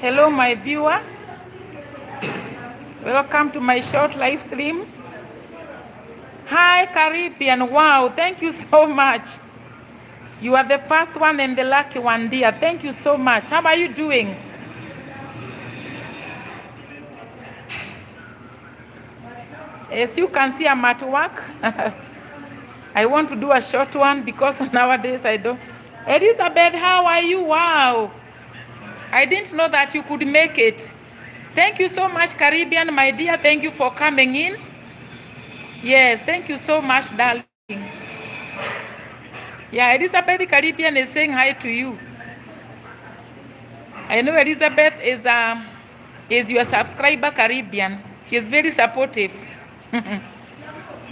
Hello, my viewer. Welcome to my short live stream. Hi, Caribbean. Wow, thank you so much. You are the first one and the lucky one, dear. Thank you so much. How are you doing? As you can see, I'm at work. I want to do a short one because nowadays I don't. Elizabeth, how are you? Wow. I didn't know that you could make it. Thank you so much, Caribbean, my dear. Thank you for coming in. Yes, thank you so much, darling. Yeah, Elizabeth the Caribbean is saying hi to you. I know Elizabeth is your subscriber, Caribbean. She is very supportive.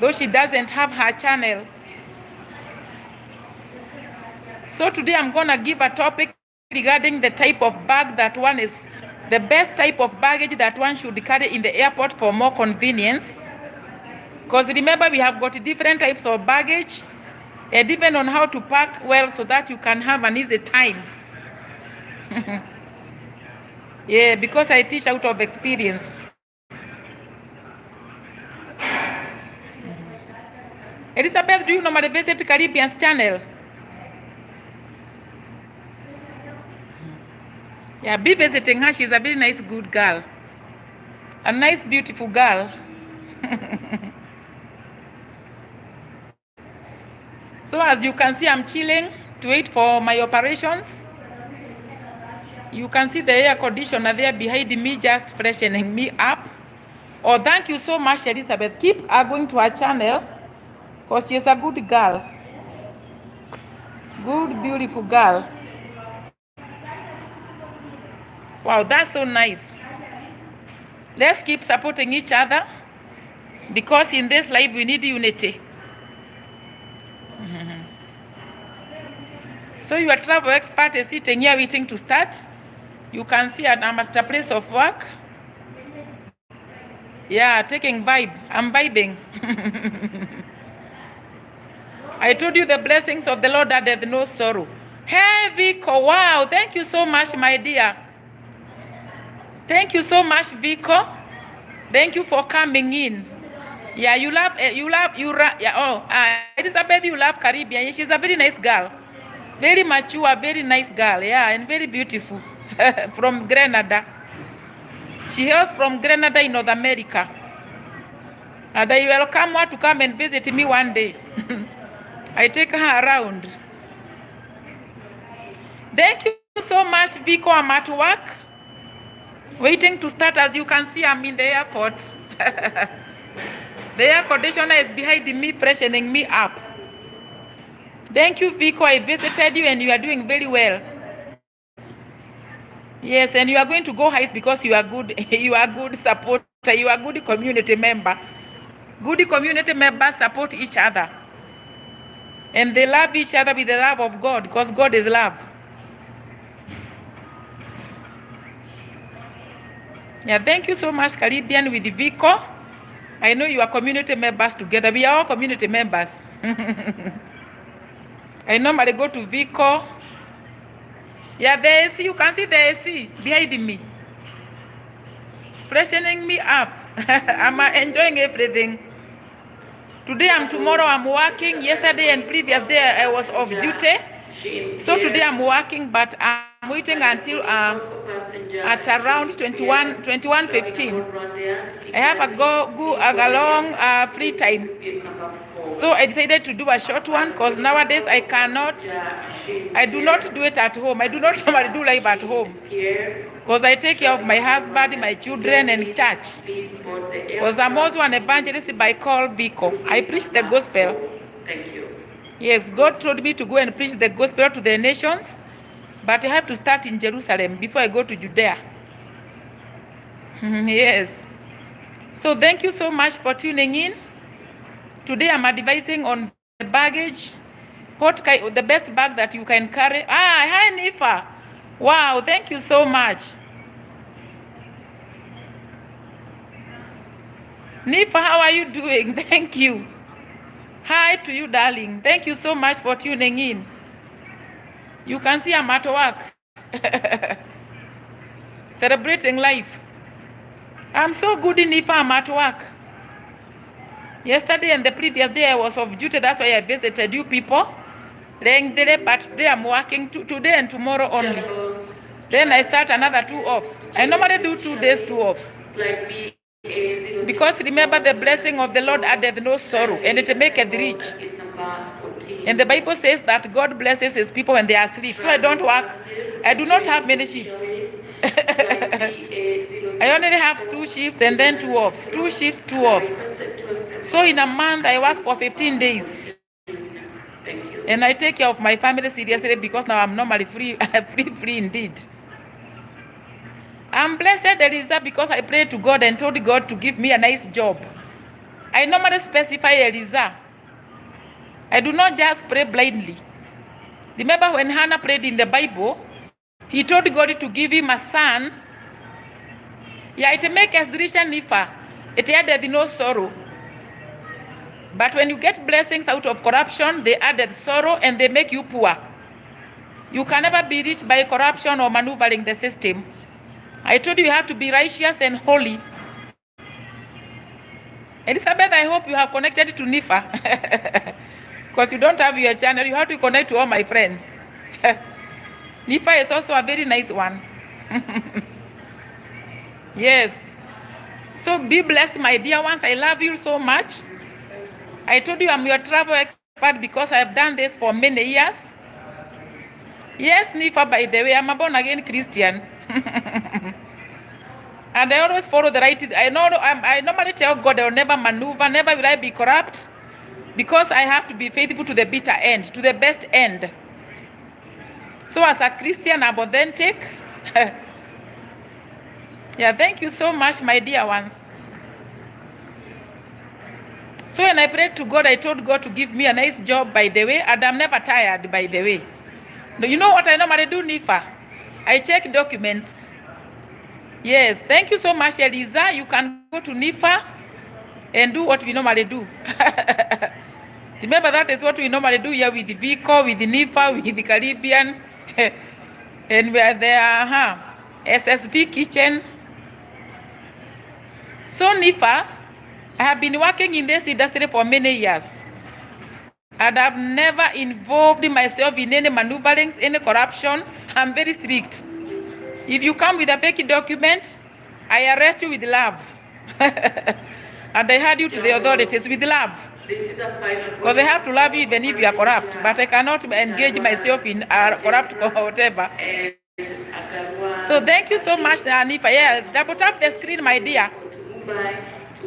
Though she doesn't have her channel. So today I'm going to give a topic regarding the type of bag that one is, the best type of baggage that one should carry in the airport for more convenience. Because remember, we have got different types of baggage, depending on how to pack well so that you can have an easy time. Yeah, because I teach out of experience. Elizabeth, do you normally visit Caribbean's channel? Yeah, be visiting her. She's a very nice, good girl. A nice, beautiful girl. So as you can see, I'm chilling to wait for my operations. You can see the air conditioner there behind me just freshening me up. Oh, thank you so much, Elizabeth. Keep going to her channel because she's a good girl. Good, beautiful girl. Wow, that's so nice. Let's keep supporting each other because in this life we need unity. So your travel expert is sitting here waiting to start. You can see I'm at the place of work. Yeah, taking vibe. I'm vibing. I told you the blessings of the Lord addeth no sorrow. Hey, Vico. Wow, thank you so much, my dear. Thank you so much, Vico. Thank you for coming in. Yeah, Elizabeth, you love Caribbean. She's a very nice girl. Very mature, very nice girl. Yeah, and very beautiful. From Grenada. She hails from Grenada in North America. And I welcome her to come and visit me one day. I take her around. Thank you so much, Vico. I'm at work. Waiting to start. As you can see, I'm in the airport. The air conditioner is behind me, freshening me up. Thank you, Vico. I visited you and you are doing very well. Yes, and you are going to go high because you are good. You are good supporter. You are good community member. Good community members support each other. And they love each other with the love of God because God is love. Yeah, thank you so much, Caribbean, with Vico. I know you are community members together. We are all community members. I normally go to Vico. Yeah, the AC, you can see the AC behind me. Freshening me up. I'm enjoying everything. Today tomorrow I'm working. Yesterday and previous day I was off duty. So today I'm working, but I'm waiting until at around 21:15. I have a long free time. So I decided to do a short one because nowadays I do not do it at home. I do not normally do live at home because I take care of my husband, my children, and church. Because I'm also an evangelist by call Vico. I preach the gospel. Thank you. Yes, God told me to go and preach the gospel to the nations, but I have to start in Jerusalem before I go to Judea. Yes. So thank you so much for tuning in. Today I'm advising on the baggage, the best bag that you can carry. Hi Nifa. Wow, thank you so much. Nifa, how are you doing? Thank you. Hi to you, darling. Thank you so much for tuning in. You can see I'm at work. celebrating life. I'm so good in if I'm at work. Yesterday and the previous day I was off duty. That's why I visited you people. But today I'm working today and tomorrow only. Then I start another 2 offs. I normally do 2 days, 2 offs. Because remember, the blessing of the Lord addeth no sorrow, and it maketh rich. And the Bible says that God blesses his people when they are asleep. So I don't work. I do not have many shifts. I only have 2 shifts and then 2 offs. 2 shifts, 2 offs. So in a month, I work for 15 days. And I take care of my family seriously because now I'm normally free, free indeed. I'm blessed, Eliza, because I prayed to God and told God to give me a nice job. I normally specify Eliza. I do not just pray blindly. Remember when Hannah prayed in the Bible, he told God to give him a son. Yeah, it makes us rich and nifa. It added no sorrow. But when you get blessings out of corruption, they added sorrow and they make you poor. You can never be rich by corruption or maneuvering the system. I told you have to be righteous and holy. Elizabeth, I hope you have connected to Nifa. Because you don't have your channel, you have to connect to all my friends. Nifa is also a very nice one. Yes. So be blessed, my dear ones. I love you so much. I told you I'm your travel expert because I've done this for many years. Yes, Nifa, by the way, I'm a born again Christian. And I always follow the right. I normally tell God I will never maneuver, never will I be corrupt, because I have to be faithful to the bitter end, to the best end. So as a Christian, I'm authentic. Yeah, thank you so much, my dear ones. So when I prayed to God, I told God to give me a nice job, by the way, and I'm never tired, by the way. No, you know what I normally do, Nifa? I check documents. Yes, thank you so much, Eliza. You can go to Nifa and do what we normally do. Remember, that is what we normally do here with the vehicle, with the Nifa, with the Caribbean. And we are there, SSV kitchen. So Nifa, I have been working in this industry for many years. And I've never involved myself in any maneuverings, any corruption. I'm very strict. If you come with a fake document, I arrest you with love. And I hand you to the authorities with love. Because I have to love you even if you are corrupt. But I cannot engage myself in corrupt or whatever. So thank you so much, Nifa. Yeah, double tap the screen, my dear.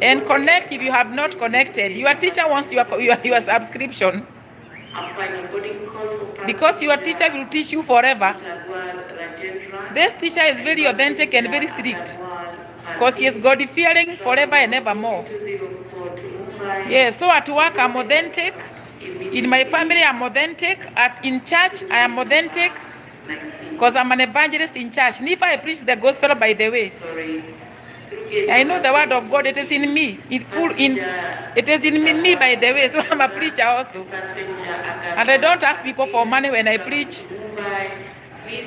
And connect if you have not connected. Your teacher wants your subscription. Because your teacher will teach you forever. This teacher is very authentic and very strict. Because he is God-fearing forever and evermore. Yes, so at work I'm authentic. In my family I'm authentic. In church I am authentic. Because I'm an evangelist in church. And if I preach the gospel, by the way, I know the word of God, it is in me. It is in me, by the way, so I'm a preacher also. And I don't ask people for money when I preach.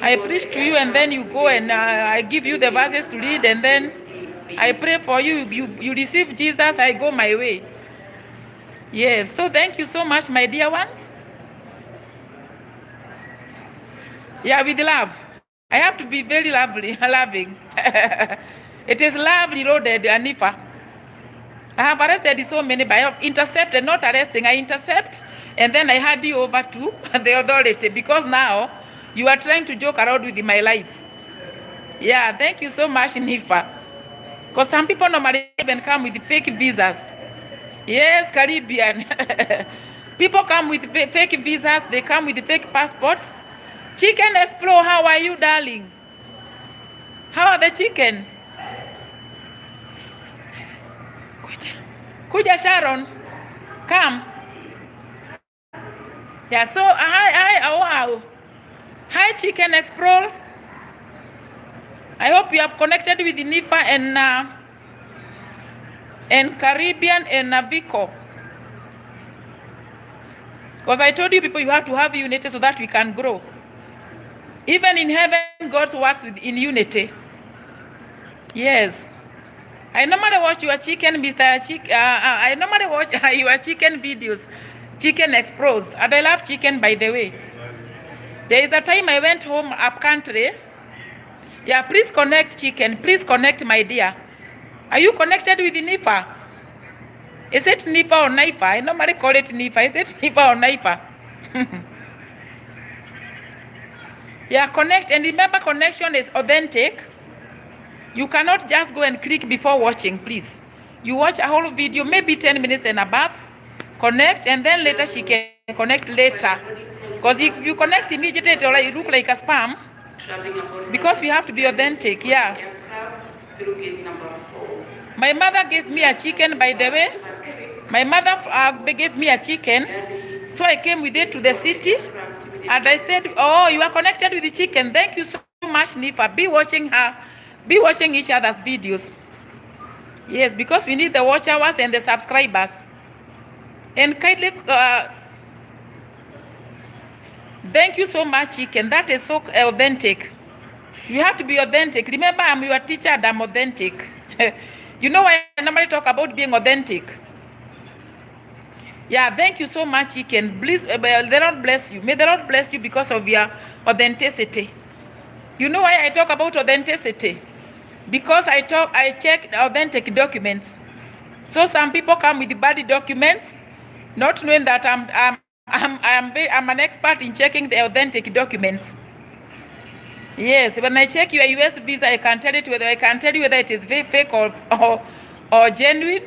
I preach to you and then you go and I give you the verses to read and then I pray for you. You receive Jesus, I go my way. Yes, so thank you so much, my dear ones. Yeah, with love. I have to be very loving. It is love reloaded, Anifa. I have arrested so many, but I have intercepted, not arresting. I intercept, and then I hand you over to the authority, because now you are trying to joke around with my life. Yeah, thank you so much, Nifa. Because some people normally even come with fake visas. Yes, Caribbean. People come with fake visas. They come with fake passports. Chicken Explore, how are you, darling? How are the chicken? Kuja Sharon, come. Yeah, so hi, wow. Hi, Chicken Explore. I hope you have connected with Nifa and Caribbean and Navico. Because I told you people you have to have unity so that we can grow. Even in heaven, God works in unity. Yes. I normally watch your chicken, Mr. I normally watch your chicken videos, chicken explores, and I love chicken, by the way. There is a time I went home up country. Yeah, please connect, chicken. Please connect, my dear. Are you connected with Nifa? Is it Nifa or Nifa? I normally call it Nifa. Is it Nifa or Nifa? Yeah, connect. And remember, connection is authentic. You cannot just go and click before watching, please. You watch a whole video, maybe 10 minutes and above, connect, and then later she can connect later. Because if you connect immediately, it look like a spam. Because we have to be authentic, yeah. My mother gave me a chicken, by the way. My mother gave me a chicken, so I came with it to the city, and I said, oh, you are connected with the chicken. Thank you so much, Nifa. Be watching her. Be watching each other's videos. Yes, because we need the watch hours and the subscribers. And kindly, thank you so much, chicken. That is so authentic. You have to be authentic. Remember, I'm your teacher and I'm authentic. You know why I normally talk about being authentic? Yeah, thank you so much, chicken. Please, the Lord bless you. May the Lord bless you because of your authenticity. You know why I talk about authenticity? Because I check authentic documents. So some people come with bad documents, not knowing that I'm an expert in checking the authentic documents. Yes, when I check your US visa, I can tell you whether it is fake or genuine.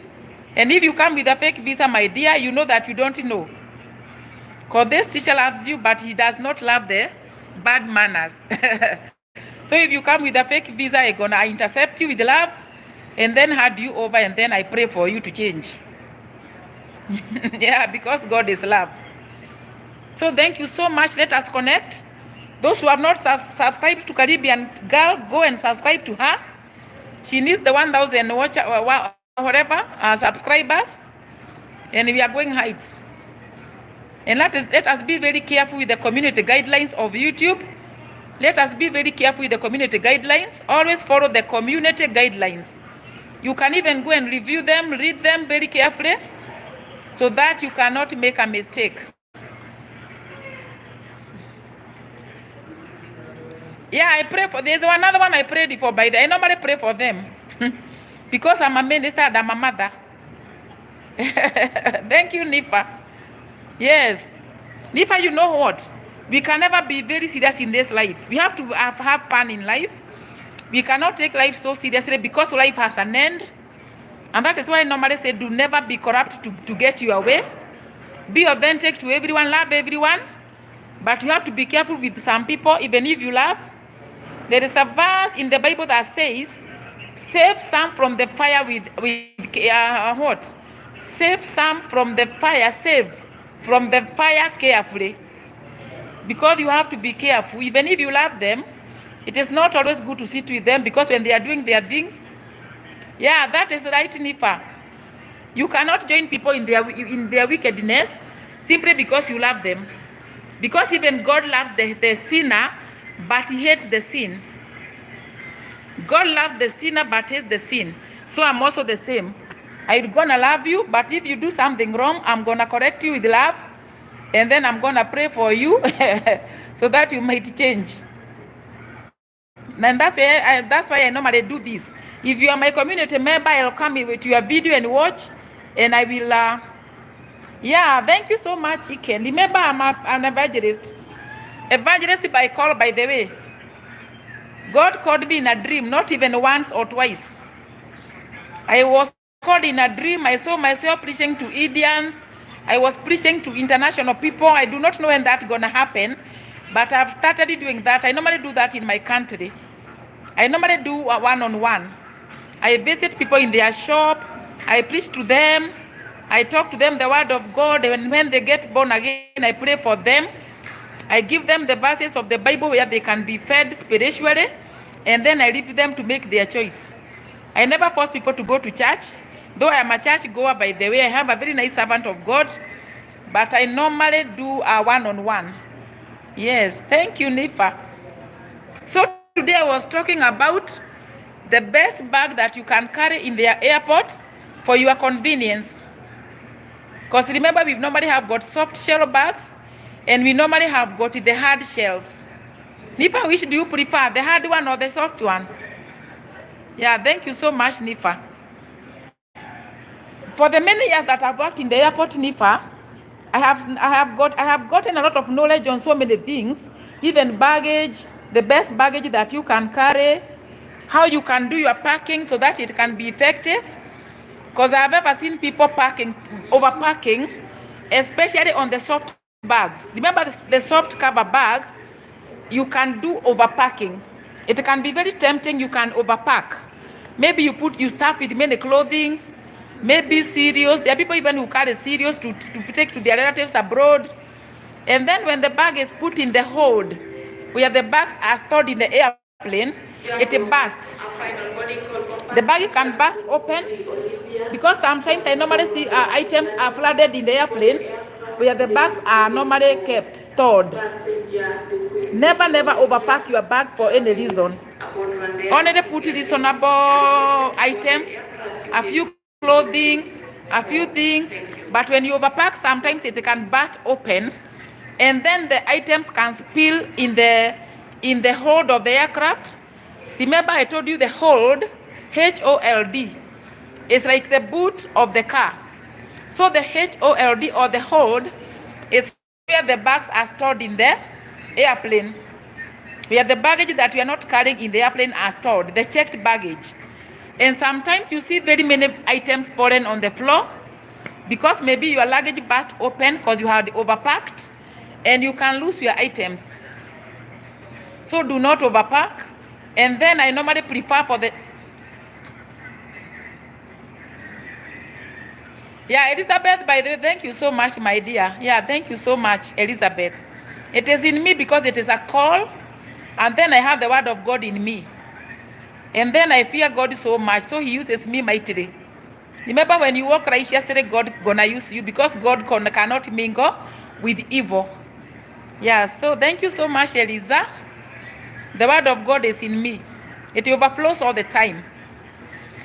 And if you come with a fake visa, my dear, you know that you don't know. Because this teacher loves you, but he does not love the bad manners. So if you come with a fake visa, I'm gonna intercept you with love and then hand you over, and then I pray for you to change. Yeah, because God is love. So thank you so much. Let us connect. Those who have not subscribed to Caribbean Girl, go and subscribe to her. She needs the 1,000 subscribers, and we are going heights. And let us be very careful with the community guidelines of YouTube. Let us be very careful with the community guidelines. Always follow the community guidelines. You can even go and review them, read them very carefully, so that you cannot make a mistake. Yeah, I pray for, there's another one I prayed for, by the I normally pray for them. Because I'm a minister and I'm a mother. Thank you, Nifa. Yes. Nifa, you know what? We can never be very serious in this life. We have to have fun in life. We cannot take life so seriously because life has an end. And that is why I normally say, do never be corrupt to get your way. Be authentic to everyone, love everyone. But you have to be careful with some people, even if you love. There is a verse in the Bible that says, save some from the fire with what? Save some from the fire, save from the fire carefully. Because you have to be careful. Even if you love them, it is not always good to sit with them, because when they are doing their things, yeah, that is right, Nifa. You cannot join people in their wickedness simply because you love them. Because even God loves the sinner, but he hates the sin. God loves the sinner, but hates the sin. So I'm also the same. I'm gonna love you, but if you do something wrong, I'm gonna correct you with love. And then I'm going to pray for you so that you might change. And that's why I normally do this. If you are my community member, I'll come to your video and watch. And I will, yeah, thank you so much, chicken. Remember, I'm an evangelist. Evangelist by call, by the way. God called me in a dream, not even once or twice. I was called in a dream. I saw myself preaching to Indians. I was preaching to international people. I do not know when that's going to happen, but I've started doing that. I normally do that in my country. I normally do a one-on-one. I visit people in their shop. I preach to them. I talk to them the word of God. And when they get born again, I pray for them. I give them the verses of the Bible where they can be fed spiritually. And then I leave them to make their choice. I never force people to go to church. Though I am a church goer, by the way, I have a very nice servant of God, but I normally do a one-on-one. Yes, thank you, Nifa. So today I was talking about the best bag that you can carry in the airport for your convenience. Because remember, we normally have got soft shell bags, and we normally have got the hard shells. Nifa, which do you prefer, the hard one or the soft one? Yeah, thank you so much, Nifa. For the many years that I've worked in the airport, Nifa, I have gotten a lot of knowledge on so many things, even baggage, the best baggage that you can carry, how you can do your packing so that it can be effective. Because I've ever seen people overpacking, especially on the soft bags. Remember the soft cover bag, you can do overpacking. It can be very tempting, you can overpack. Maybe you stuff with many clothing, maybe cereals. There are people even who carry cereals to take to their relatives abroad. And then when the bag is put in the hold, where the bags are stored in the airplane, it bursts. The bag can burst open, because sometimes I normally see items are flooded in the airplane where the bags are normally kept, stored. Never overpack your bag for any reason. Only put reasonable items, a few clothing, a few things. But when you overpack, sometimes it can burst open, and then the items can spill in the hold of the aircraft. Remember, I told you the hold, H-O-L-D, is like the boot of the car. So the H-O-L-D, or the hold, is where the bags are stored in the airplane. Where the baggage that we are not carrying in the airplane are stored, the checked baggage. And sometimes you see very many items fallen on the floor, because maybe your luggage burst open because you had overpacked, and you can lose your items. So do not overpack. And then I normally prefer for the... Yeah, Elizabeth, by the way, thank you so much, my dear. Yeah, thank you so much, Elizabeth. It is in me because it is a call, and then I have the word of God in me. And then I fear God so much, so he uses me mightily. Remember, when you walk righteously, God gonna use you, because God cannot mingle with evil. Yeah, so thank you so much, Eliza. The word of God is in me. It overflows all the time.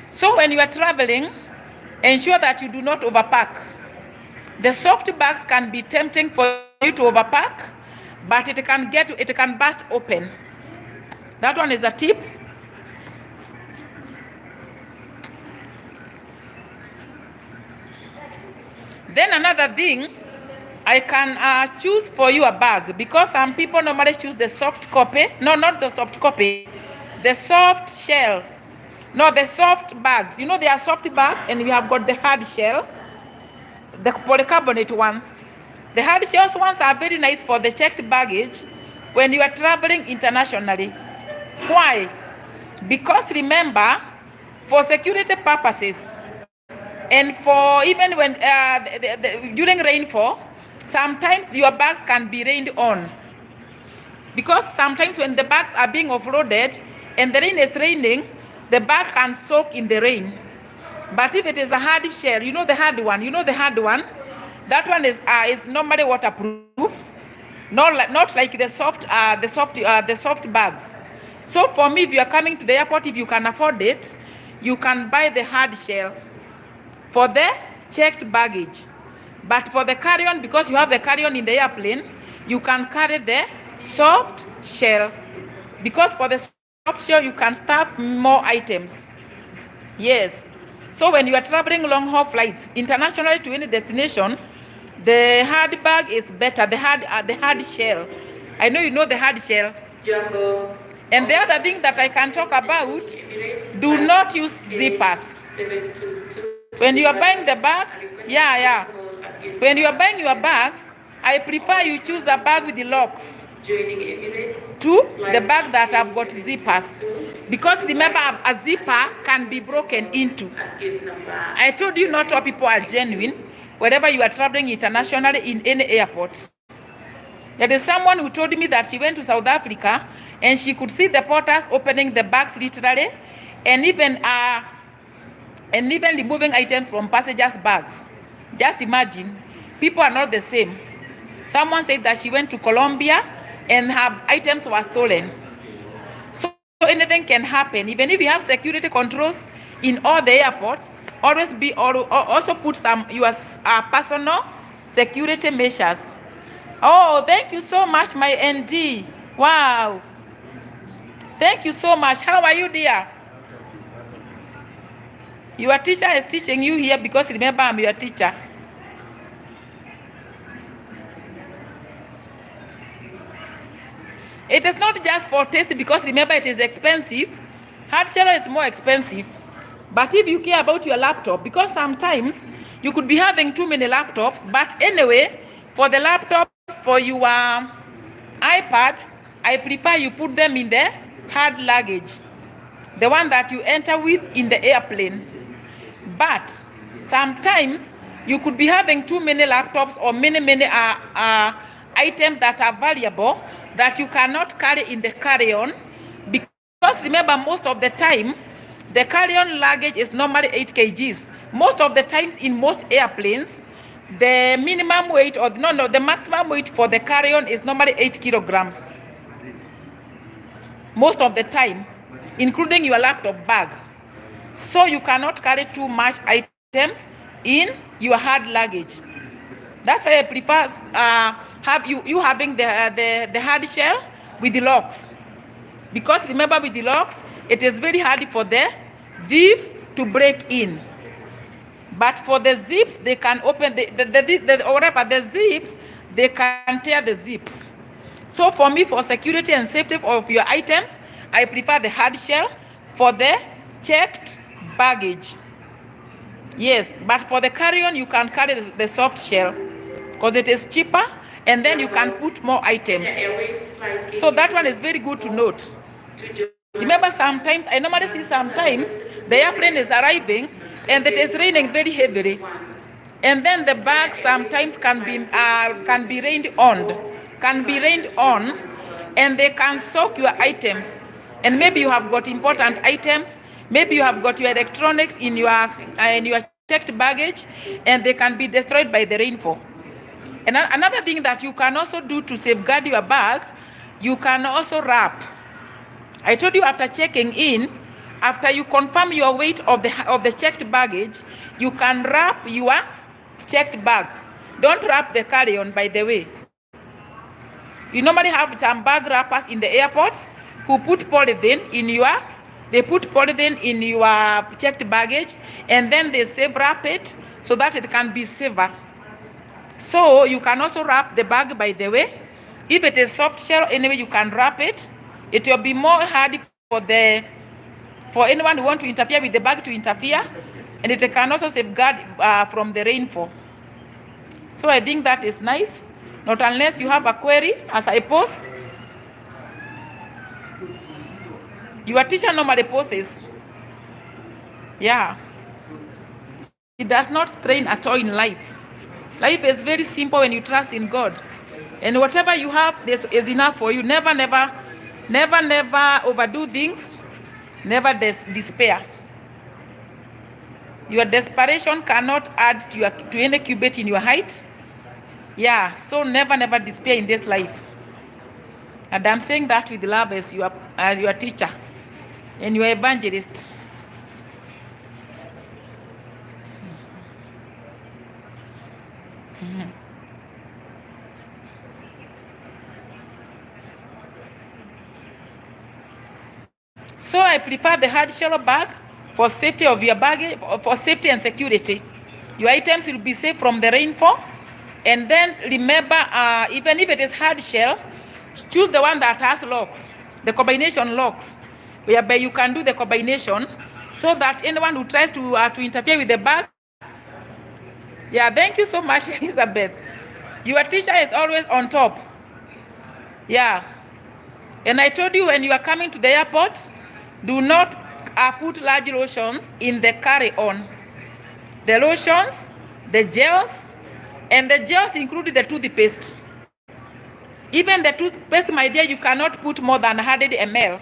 So when you are traveling, ensure that you do not overpack. The soft bags can be tempting for you to overpack, but it can burst open. That one is a tip. Then another thing, I can choose for you a bag, because some people normally choose the soft copy. No, not the soft copy. The soft shell. No, the soft bags. You know, there are soft bags, and we have got the hard shell, the polycarbonate ones. The hard shells ones are very nice for the checked baggage when you are traveling internationally. Why? Because remember, for security purposes, and for even when during rainfall, sometimes your bags can be rained on. Because sometimes when the bags are being offloaded and the rain is raining, the bag can soak in the rain. But if it is a hard shell, you know the hard one, that one is normally waterproof, not like the soft bags. So for me, if you are coming to the airport, if you can afford it, you can buy the hard shell for the checked baggage. But for the carry-on, because you have the carry-on in the airplane, you can carry the soft shell. Because for the soft shell, you can stuff more items. Yes. So when you are traveling long-haul flights, internationally to any destination, the hard bag is better, the hard shell. I know you know the hard shell. And the other thing that I can talk about, do not use zippers. When you are buying the bags, when you are buying your bags, I prefer you choose a bag with the locks to the bag that have got zippers. Because remember, a zipper can be broken into. I told you not all people are genuine wherever you are traveling internationally in any airport. There is someone who told me that she went to South Africa and she could see the porters opening the bags literally, and even removing items from passengers' bags. Just imagine, people are not the same. Someone said that she went to Colombia and her items were stolen. So So anything can happen. Even if you have security controls in all the airports, always be also put some your personal security measures. Oh, thank you so much, my ND. Wow. Thank you so much. How are you, dear? Your teacher is teaching you here because remember I'm your teacher. It is not just for taste because remember it is expensive. Hardshell is more expensive. But if you care about your laptop, because sometimes you could be having too many laptops, but anyway, for the laptops, for your iPad, I prefer you put them in the hard luggage, the one that you enter with in the airplane. But sometimes you could be having too many laptops or many items that are valuable that you cannot carry in the carry-on, because remember, most of the time the carry-on luggage is normally 8 kgs. Most of the times in most airplanes, the minimum weight or the maximum weight for the carry-on is normally 8 kilograms. Most of the time, including your laptop bag. So you cannot carry too much items in your hard luggage. That's why I prefer having the hard shell with the locks. Because remember, with the locks, it is very hard for the thieves to break in. But for the zips, they can open the zips, they can tear the zips. So for me, for security and safety of your items, I prefer the hard shell for the checked baggage. Yes, but for the carry-on, you can carry the soft shell because it is cheaper, and then you can put more items. So that one is very good to note. Remember, sometimes, I normally see sometimes the airplane is arriving and it is raining very heavily. And then the bag sometimes can be rained on, and they can soak your items. And maybe you have got important items, maybe you have got your electronics in your checked baggage, and they can be destroyed by the rainfall. And another thing that you can also do to safeguard your bag, you can also wrap. I told you, after checking in, after you confirm your weight of the checked baggage, you can wrap your checked bag. Don't wrap the carry-on, by the way. You normally have some bag wrappers in the airports who put polythene in your checked baggage, and then they safe wrap it so that it can be safer. So you can also wrap the bag, by the way. If it is soft shell, anyway, you can wrap it. It will be more hard for anyone who want to interfere with the bag to interfere, and it can also safeguard from the rainfall. So I think that is nice. Not unless you have a query, as I post. Your teacher normally posts. Yeah. It does not strain at all in life. Life is very simple when you trust in God. And whatever you have is enough for you. Never overdo things. Never despair. Your desperation cannot add to any cubit in your height. Yeah, so never despair in this life. And I'm saying that with love as your teacher and your evangelist. So I prefer the hard shell bag for safety of your baggage, for safety and security. Your items will be safe from the rainfall. And then remember, even if it is hard shell, choose the one that has locks, the combination locks, whereby you can do the combination so that anyone who tries to interfere with the bag. Yeah, thank you so much, Elizabeth. Your teacher is always on top. Yeah. And I told you, when you are coming to the airport, do not put large lotions in the carry-on. The lotions, the gels, and the gels include the toothpaste. Even the toothpaste, my dear, you cannot put more than 100 ml.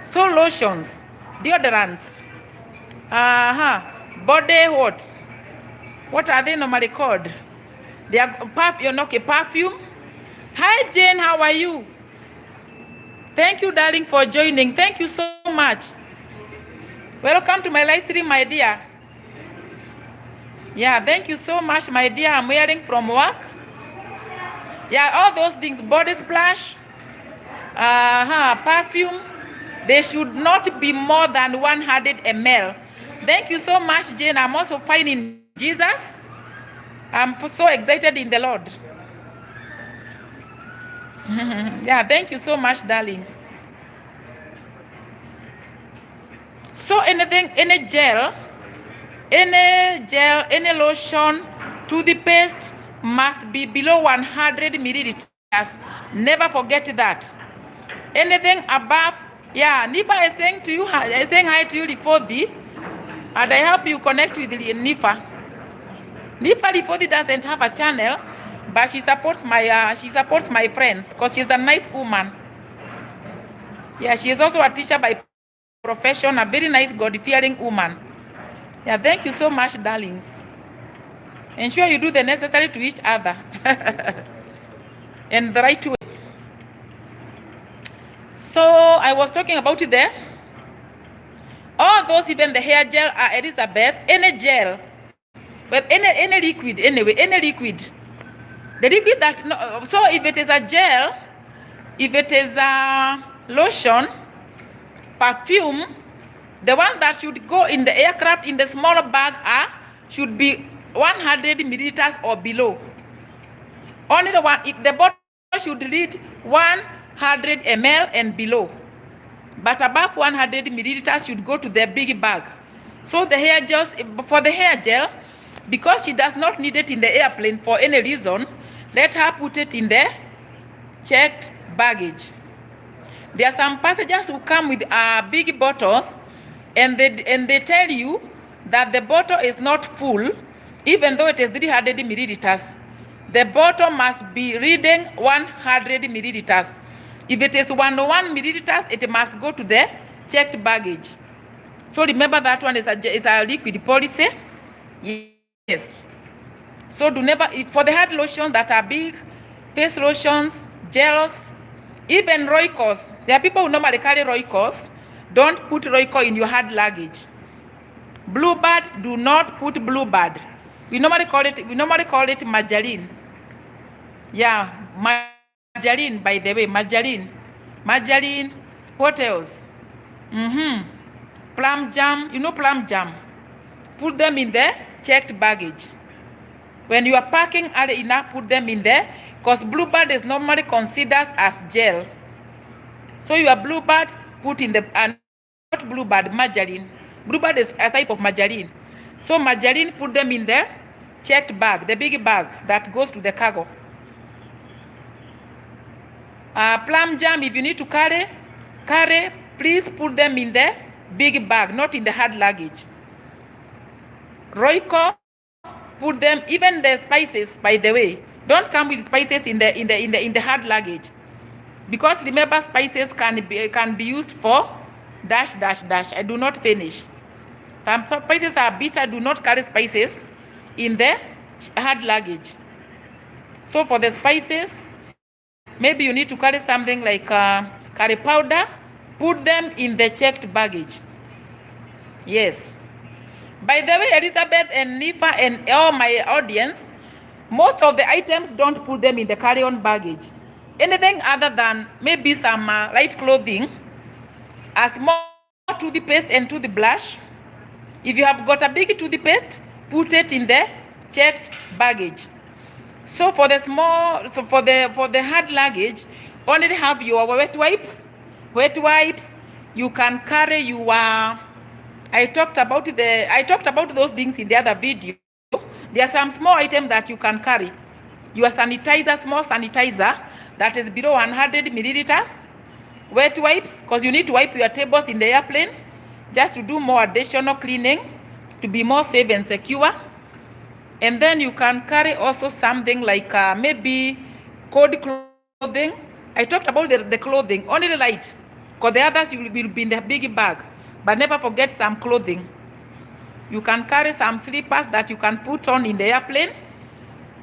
So lotions, deodorants, body what are they normally called? They are perfume. Hi Jane, how are you? Thank you, darling, for joining. Thank you so much. Welcome to my live stream, my dear. Yeah, thank you so much, my dear. I'm wearing from work. Yeah, all those things, body splash, perfume, they should not be more than 100 ml. Thank you so much, Jane. I'm also fine in Jesus. I'm so excited in the Lord. Yeah, thank you so much, darling. So anything, any gel, any lotion, toothpaste must be below 100 milliliters. Never forget that. Anything above, yeah, Nifa is saying to you, saying hi to you, Lifodi, and I help you connect with Nifa. Nifa Lifodi doesn't have a channel, but she supports my friends because she's a nice woman. Yeah, she is also a teacher by profession, a very nice God-fearing woman. Yeah, thank you so much, darlings. Ensure you do the necessary to each other in the right way. So I was talking about it there. All those, even the hair gel, Elizabeth, any gel, but any liquid, anyway, any liquid. The liquid that, no, so if it is a gel, if it is a lotion, perfume, the one that should go in the aircraft in the smaller bag should be 100 milliliters or below. Only the one, if the bottle should read 100 ml and below. But above 100 milliliters should go to the big bag. So the hair gel, for the hair gel, because she does not need it in the airplane for any reason, let her put it in the checked baggage. There are some passengers who come with big bottles, and they tell you that the bottle is not full, even though it is 300 milliliters. The bottle must be reading 100 milliliters. If it is 101 milliliters, it must go to the checked baggage. So remember that one is a liquid policy. Yes. So do never, for the hard lotions that are big, face lotions, gels, even Roycos. There are people who normally carry Roycos. Don't put Royco in your hard luggage. Bluebird, do not put Bluebird. We normally call it margarine. Yeah, margarine, by the way, margarine. Margarine, what else? Plum jam, you know plum jam. Put them in the checked baggage. When you are packing early enough, put them in there, because Bluebird is normally considered as gel. So your Bluebird, put in the, not Bluebird, margarine. Bluebird is a type of margarine. So margarine, put them in the checked bag, the big bag that goes to the cargo. Plum jam, if you need to carry, please put them in the big bag, not in the hard luggage. Royco, put them, even the spices, by the way, don't come with spices in the hard luggage, because remember, spices can be used for ... I do not finish. Some spices are bitter. Do not carry spices in the hard luggage. So for the spices, maybe you need to carry something like curry powder. Put them in the checked baggage. Yes. By the way, Elizabeth and Nifa and all my audience, most of the items, don't put them in the carry-on baggage. Anything other than maybe some light clothing, a small toothpaste and toothbrush. If you have got a big toothpaste, put it in the checked baggage. So for the small, so for the hard luggage, only have your wet wipes. Wet wipes. You can carry your. I talked about those things in the other video. There are some small items that you can carry. Your sanitizer, small sanitizer that is below 100 milliliters. Wet wipes, because you need to wipe your tables in the airplane just to do more additional cleaning to be more safe and secure. And then you can carry also something like maybe cold clothing. I talked about the clothing, only the light, because the others will be in the big bag. But never forget some clothing. You can carry some slippers that you can put on in the airplane.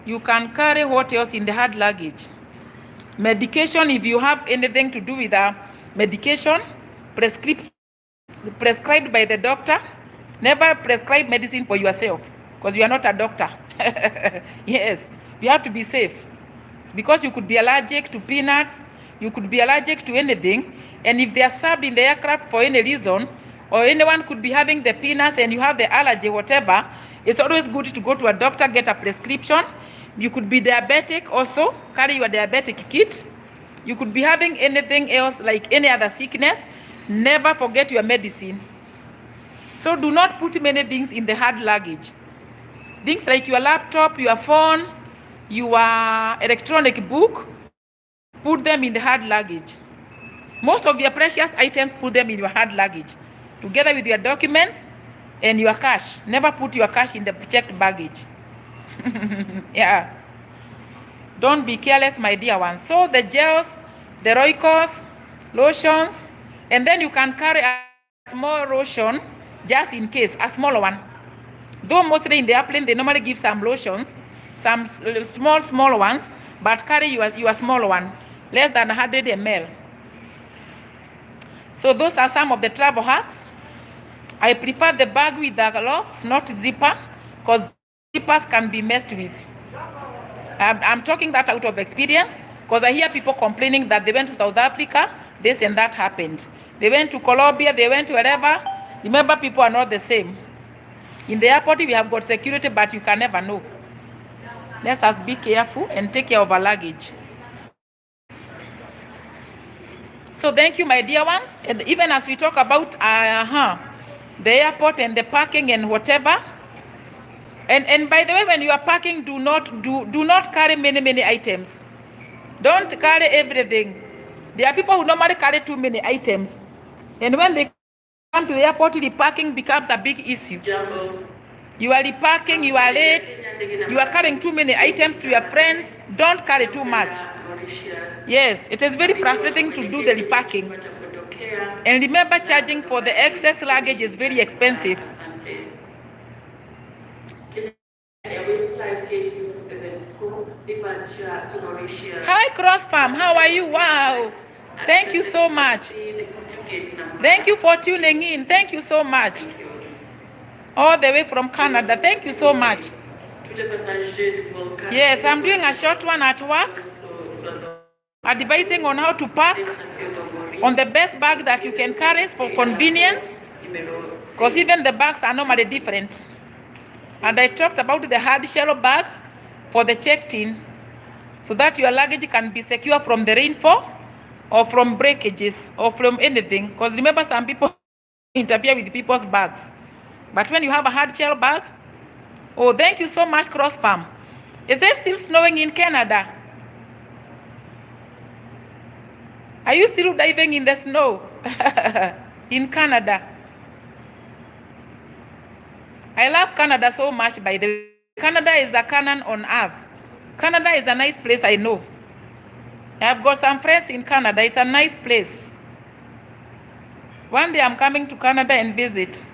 You can carry what else in the hard luggage. Medication, if you have anything to do with medication prescribed by the doctor. Never prescribe medicine for yourself because you are not a doctor. Yes, you have to be safe because you could be allergic to peanuts, you could be allergic to anything, and if they are served in the aircraft for any reason, or anyone could be having the peanuts and you have the allergy, whatever, it's always good to go to a doctor, get a prescription. You could be diabetic also, carry your diabetic kit. You could be having anything else like any other sickness. Never forget your medicine. So do not put many things in the hard luggage. Things like your laptop, your phone, your electronic book, put them in the hard luggage. Most of your precious items, put them in your hard luggage, together with your documents and your cash. Never put your cash in the checked baggage. Yeah. Don't be careless, my dear ones. So the gels, the Roicos, lotions, and then you can carry a small lotion just in case, a small one. Though mostly in the airplane, they normally give some lotions, some small ones, but carry your small one, less than 100 ml. So those are some of the travel hacks. I prefer the bag with the locks, not zipper, because zippers can be messed with. I'm talking that out of experience, because I hear people complaining that they went to South Africa, this and that happened. They went to Colombia, they went to wherever. Remember, people are not the same. In the airport, we have got security, but you can never know. Let us be careful and take care of our luggage. So thank you, my dear ones. And even as we talk about the airport and the parking and whatever. And by the way, when you are packing, do not carry many items. Don't carry everything. There are people who normally carry too many items. And when they come to the airport, repacking becomes a big issue. You are repacking, you are late, you are carrying too many items to your friends. Don't carry too much. Yes, it is very frustrating to do the repacking. And remember, charging for the excess luggage is very expensive. Hi, Cross Farm, how are you? Wow, thank you so much. Thank you for tuning in. Thank you so much. All the way from Canada. Thank you so much. Yes, I'm doing a short one at work, advising on how to pack on the best bag that you can carry for convenience, because even the bags are normally different. And I talked about the Hardshell bag for the checked-in, so that your luggage can be secure from the rainfall or from breakages or from anything. Because remember, some people interfere with people's bags. But when you have a Hardshell bag, oh, thank you so much, Cross Farm. Is it still snowing in Canada? Are you still diving in the snow in Canada? I love Canada so much, by the way. Canada is a Canaan on earth. Canada is a nice place, I know. I've got some friends in Canada. It's a nice place. One day I'm coming to Canada and visit.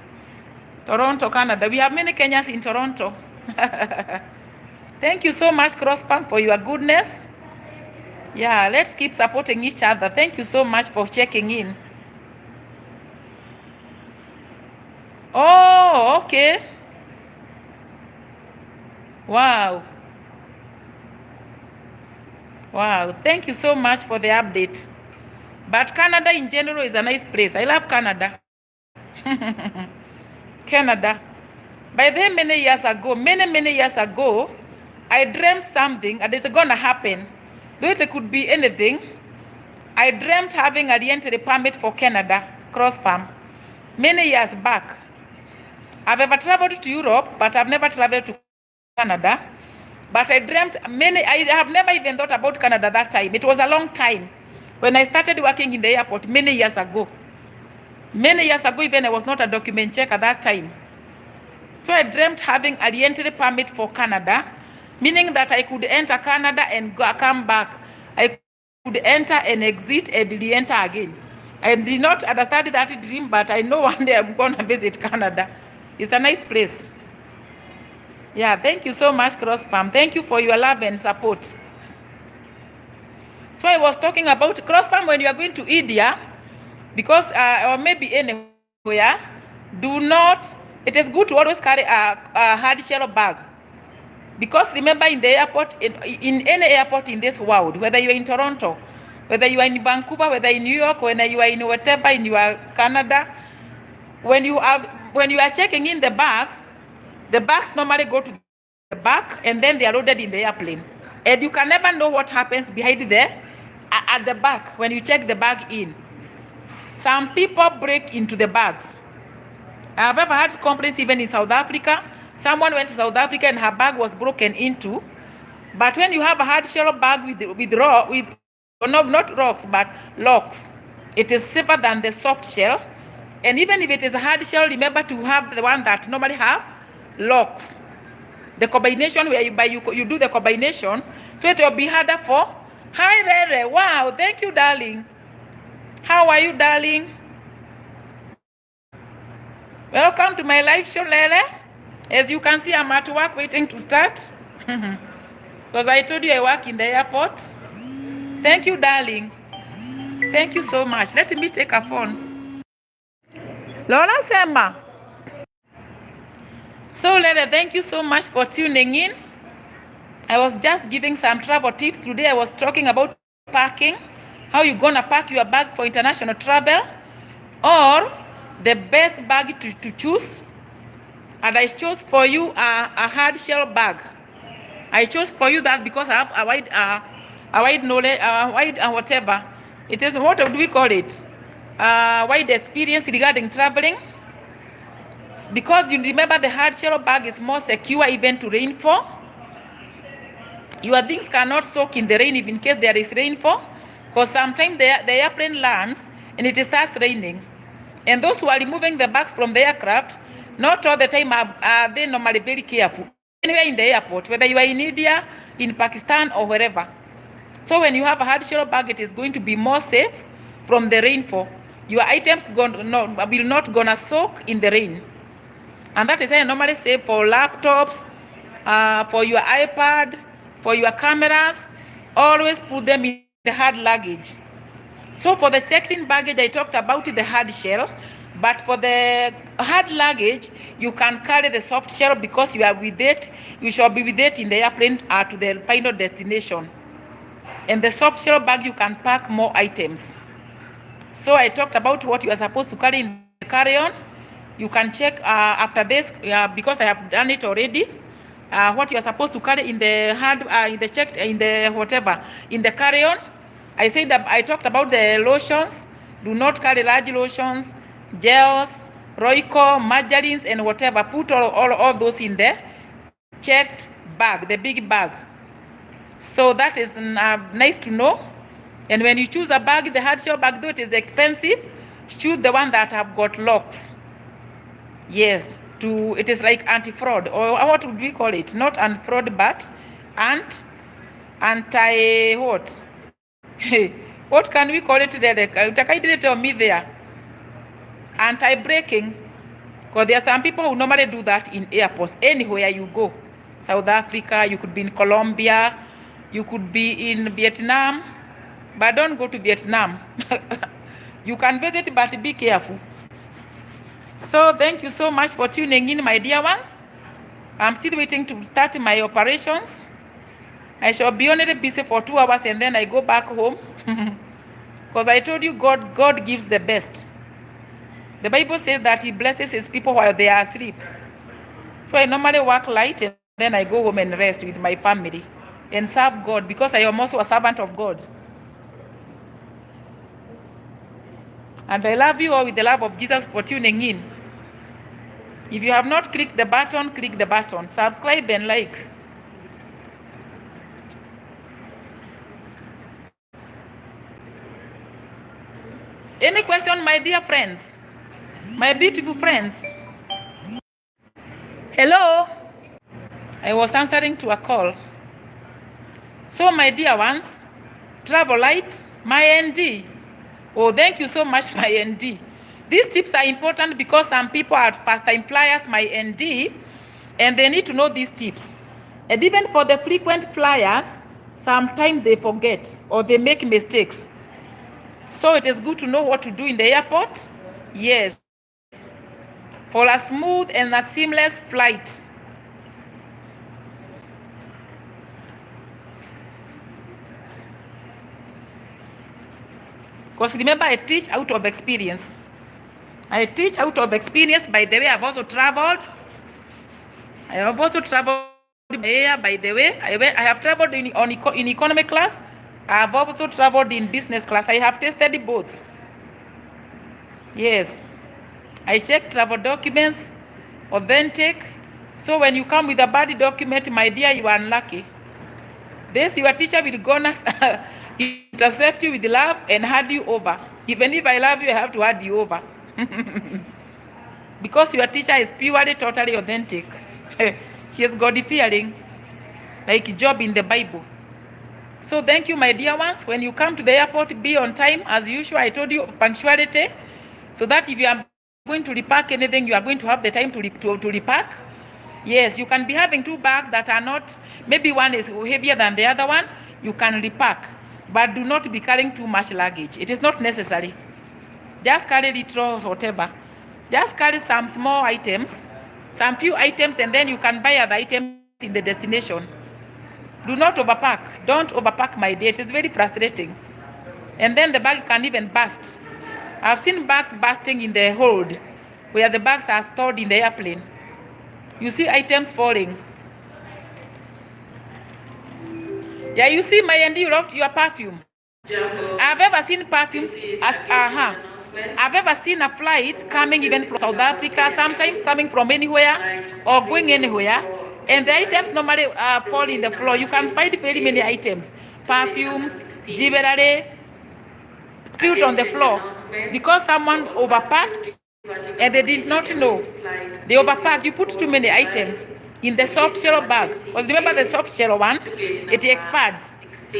Toronto, Canada. We have many Kenyans in Toronto. Thank you so much, Cross Farm, for your goodness. Yeah, let's keep supporting each other. Thank you so much for checking in. Oh, okay. Wow. Wow, thank you so much for the update. But Canada in general is a nice place. I love Canada. Canada. By then, many years ago, I dreamt something and it's gonna happen. Though it could be anything. I dreamt having a re-entry permit for Canada, Cross Farm, many years back. I've ever traveled to Europe, but I've never traveled to Canada. But I dreamt I have never even thought about Canada that time. It was a long time when I started working in the airport many years ago. Many years ago, even I was not a document check at that time. So I dreamt having a re-entry permit for Canada, meaning that I could enter Canada and come back. I could enter and exit and re-enter again. I did not understand that dream, but I know one day I'm going to visit Canada. It's a nice place. Yeah, thank you so much, Cross Farm. Thank you for your love and support. So I was talking about Cross Farm. When you are going to India, because or maybe anywhere, do not, it is good to always carry a hard shell bag. Because remember, in the airport, in any airport in this world, whether you are in Toronto, whether you are in Vancouver, whether in New York, whether you are in whatever, in your Canada, when you are checking in the bags normally go to the back and then they are loaded in the airplane. And you can never know what happens behind there at the back when you check the bag in. Some people break into the bags. I've ever had complaints even in South Africa. Someone went to South Africa and her bag was broken into. But when you have a hard shell bag not rocks, but locks, it is safer than the soft shell. And even if it is a hard shell, remember to have the one that normally have locks. The combination where you do the combination, so it will be harder for. Hi, Rere. Wow, thank you, darling. How are you, darling? Welcome to my live show, Lele. As you can see, I'm at work waiting to start. Because I told you I work in the airport. Thank you, darling. Thank you so much. Let me take a phone. Lola Sema. So, Lele, thank you so much for tuning in. I was just giving some travel tips. Today I was talking about packing. How you gonna pack your bag for international travel. Or the best bag to choose. And I chose for you a hard shell bag. I chose for you that because I have a wide knowledge, whatever. It is, what do we call it? Wide experience regarding traveling. Because you remember the hard shell bag is more secure even to rainfall. Your things cannot soak in the rain if in case there is rainfall. Because sometimes the airplane lands and it starts raining. And those who are removing the bags from the aircraft, not all the time are they normally very careful. Anywhere in the airport, whether you are in India, in Pakistan, or wherever. So when you have a hard shell bag, it is going to be more safe from the rainfall. Your items will not gonna soak in the rain. And that is why I normally say for laptops, for your iPad, for your cameras, always put them in the hard luggage. So for the checked-in baggage, I talked about the hard shell. But for the hard luggage, you can carry the soft shell because you are with it. You shall be with it in the airplane to the final destination. And the soft shell bag, you can pack more items. So I talked about what you are supposed to carry in the carry-on. You can check after this because I have done it already. What you are supposed to carry in the hard, in the carry-on. I said that I talked about the lotions. Do not carry large lotions, gels, Royco, margarines, and whatever. Put all those in the checked bag, the big bag. So that is nice to know. And when you choose a bag, the hard shell bag, though it is expensive, choose the one that have got locks. Yes, it is like anti-fraud, or what would we call it? Not anti-fraud, but anti-what? What can we call it there? I didn't tell me there. Anti-braking. Because there are some people who normally do that in airports. Anywhere you go. South Africa, you could be in Colombia, you could be in Vietnam. But don't go to Vietnam. You can visit, but be careful. So thank you so much for tuning in, my dear ones. I'm still waiting to start my operations. I shall be only busy for 2 hours and then I go back home. Because I told you God gives the best. The Bible says that he blesses his people while they are asleep. So I normally work light and then I go home and rest with my family and serve God because I am also a servant of God. And I love you all with the love of Jesus for tuning in. If you have not clicked the button, click the button. Subscribe and like. Any question, my dear friends? My beautiful friends? Hello? I was answering to a call. So, my dear ones, travel light, my ND. Oh, thank you so much, my ND. These tips are important because some people are first-time flyers, my ND, and they need to know these tips. And even for the frequent flyers, sometimes they forget or they make mistakes. So it is good to know what to do in the airport. Yes. For a smooth and a seamless flight. Because remember, I teach out of experience. I teach out of experience. By the way, I've also traveled. I have also traveled here, by the way. I have traveled in economy class. I have also traveled in business class. I have tested both. Yes. I check travel documents, authentic. So when you come with a bad document, my dear, you are unlucky. This, your teacher will gonna intercept you with love and hand you over. Even if I love you, I have to hand you over. Because your teacher is purely, totally authentic. He has God-fearing, like Job in the Bible. So thank you, my dear ones. When you come to the airport, be on time. As usual, I told you punctuality. So that if you are going to repack anything, you are going to have the time to repack. Yes, you can be having two bags that are not, maybe one is heavier than the other one. You can repack. But do not be carrying too much luggage. It is not necessary. Just carry little whatever. Just carry some small items, some few items, and then you can buy other items in the destination. Do not overpack. Don't overpack, my dear. It is very frustrating. And then the bag can even burst. I've seen bags bursting in the hold, where the bags are stored in the airplane. You see items falling. Yeah, you see, my and you loved your perfume. I've ever seen perfumes as I've ever seen a flight coming even from South Africa, sometimes coming from anywhere or going anywhere, and the items normally fall in the floor. You can find very many items, perfumes, jewelry, spilled on the floor because someone overpacked and they did not know. They overpacked. You put too many items in the soft shell bag. Because remember the soft shell one, it expands.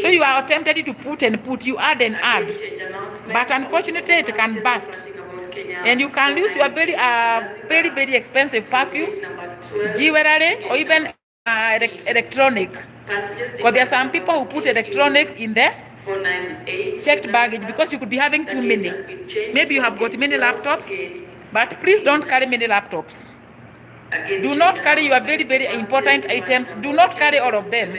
So you are tempted to put and put, you add and add. But unfortunately, it can burst. And you can lose your very, very expensive perfume, jewelry, or even electronic. Because there are some people who put electronics in there. Checked baggage because you could be having too many. Maybe you have got many laptops, but please don't carry many laptops. Do not carry your very, very important items. Do not carry all of them.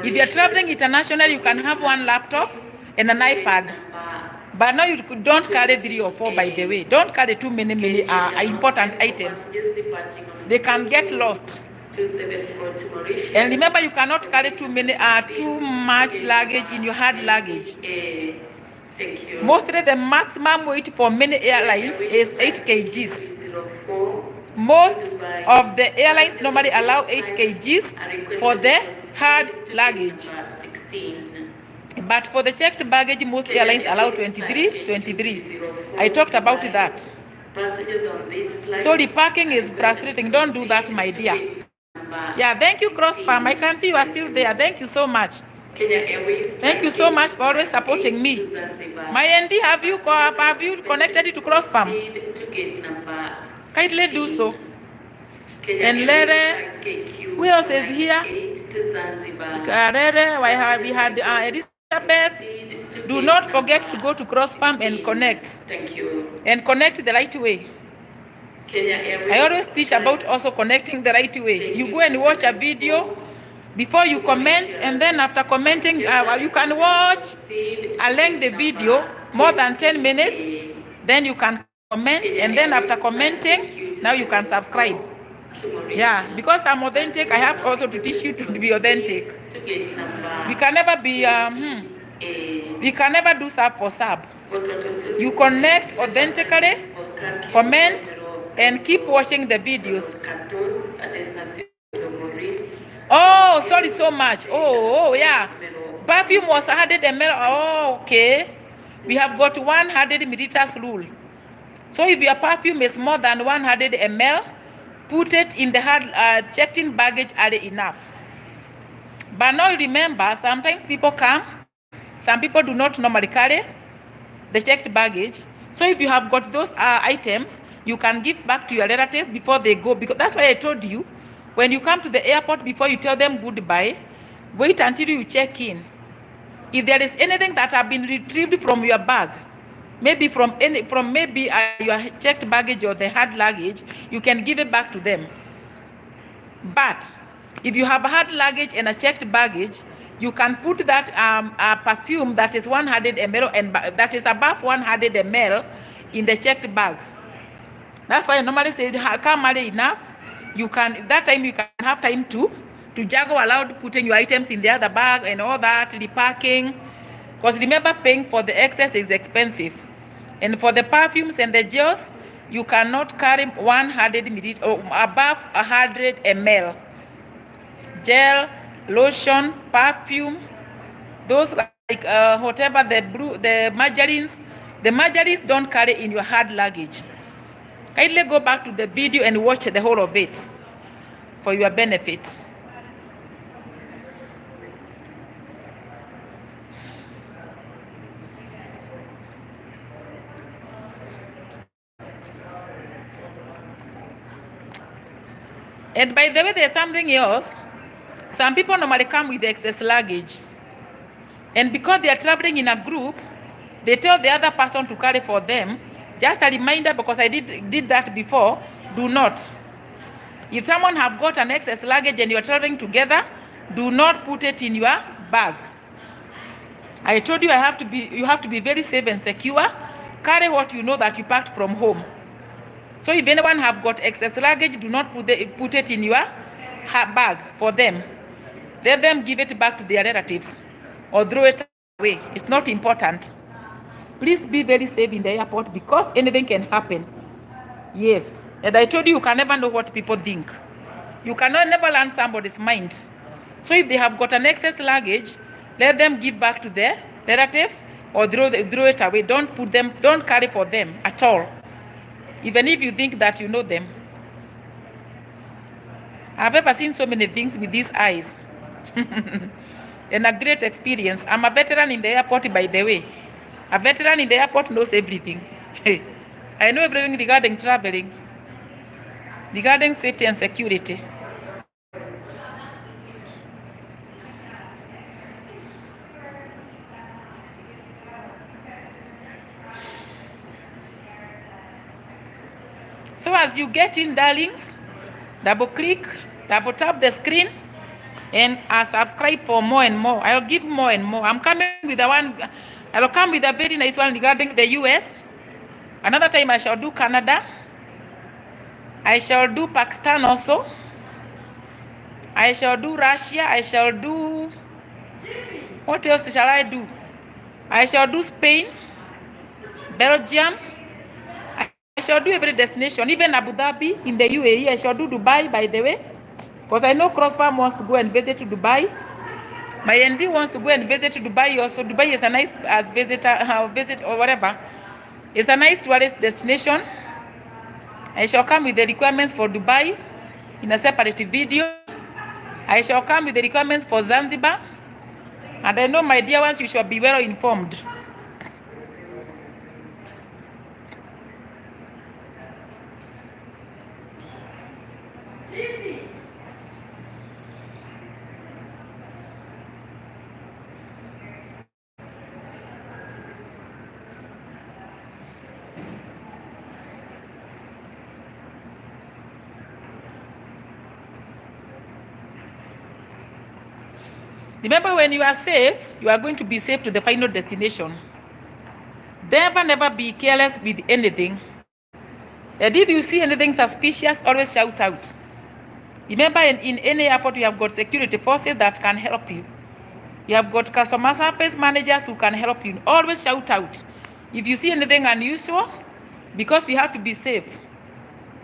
If you are traveling internationally, you can have one laptop and an iPad. But now you don't carry 3 or 4, by the way. Don't carry too many important items. They can get lost. And remember, you cannot carry too much luggage in your hand luggage. Mostly the maximum weight for many airlines is 8 kgs. Most of the airlines normally allow 8 kgs for the hard luggage. But for the checked baggage, most airlines allow 23. I talked about that. So repacking is frustrating. Don't do that, my dear. Yeah, thank you, Cross Farm. I can see you are still there. Thank you so much. Thank you so much for always supporting me. My ND, have you connected to Cross Farm? Kindly do so. And Lere, who else is here? Lere, we had Elizabeth. Do not forget to go to Cross Farm and connect. And connect the right way. I always teach about also connecting the right way. You go and watch a video before you comment, and then after commenting, you can watch a lengthy video, more than 10 minutes. Then you can comment, and then after commenting, now you can subscribe. Yeah, because I'm authentic, I have also to teach you to be authentic. We can never be, we can never do sub for sub. You connect authentically, comment, and keep watching the videos. Oh, sorry so much. Oh, yeah. Perfume was 100 ml. Oh, okay. We have got 100 milliliters rule. So if your perfume is more than 100 ml, put it in the checked-in baggage early enough. But now remember, sometimes people come. Some people do not normally carry the checked baggage. So if you have got those items, you can give back to your relatives before they go. Because that's why I told you, when you come to the airport, before you tell them goodbye, wait until you check in. If there is anything that have been retrieved from your bag, maybe from maybe your checked baggage or the hard luggage, you can give it back to them. But if you have hard luggage and a checked baggage, you can put that perfume that is 100 ml and that is above 100 ml in the checked bag. That's why I normally say, come early enough. You can, that time you can have time to juggle around putting your items in the other bag and all that, repacking. Because remember, paying for the excess is expensive. And for the perfumes and the gels, you cannot carry 100 ml or above 100 ml. Gel, lotion, perfume, those like whatever, the margarines don't carry in your hard luggage. Kindly go back to the video and watch the whole of it for your benefit. And by the way, there's something else. Some people normally come with excess luggage. And because they are traveling in a group, they tell the other person to carry for them. Just a reminder, because I did that before, do not. If someone have got an excess luggage and you are traveling together, do not put it in your bag. I told you you have to be very safe and secure. Carry what you know that you packed from home. So if anyone have got excess luggage, do not put it in your bag for them. Let them give it back to their relatives or throw it away. It's not important. Please be very safe in the airport because anything can happen. Yes. And I told you can never know what people think. You cannot never learn somebody's mind. So if they have got an excess luggage, let them give back to their relatives or throw it away. Don't carry for them at all. Even if you think that you know them. I've ever seen so many things with these eyes. And a great experience. I'm a veteran in the airport, by the way. A veteran in the airport knows everything. I know everything regarding traveling, regarding safety and security. So as you get in, darlings, double click, double tap the screen, and subscribe for more and more. I'll give more and more. I'm coming with I'll come with a very nice one regarding the US. Another time I shall do Canada. I shall do Pakistan also. I shall do Russia. I shall do... What else shall I do? I shall do Spain, Belgium. I shall do every destination, even Abu Dhabi in the UAE. I shall do Dubai, by the way. Because I know CrossFarm wants to go and visit to Dubai. My ND wants to go and visit to Dubai also. Dubai is a nice visit or whatever. It's a nice tourist destination. I shall come with the requirements for Dubai in a separate video. I shall come with the requirements for Zanzibar. And I know, my dear ones, you should be well informed. Remember, when you are safe, you are going to be safe to the final destination. Never be careless with anything. And if you see anything suspicious, always shout out. Remember, in any airport, you have got security forces that can help you. You have got customer service managers who can help you. Always shout out. If you see anything unusual, because we have to be safe.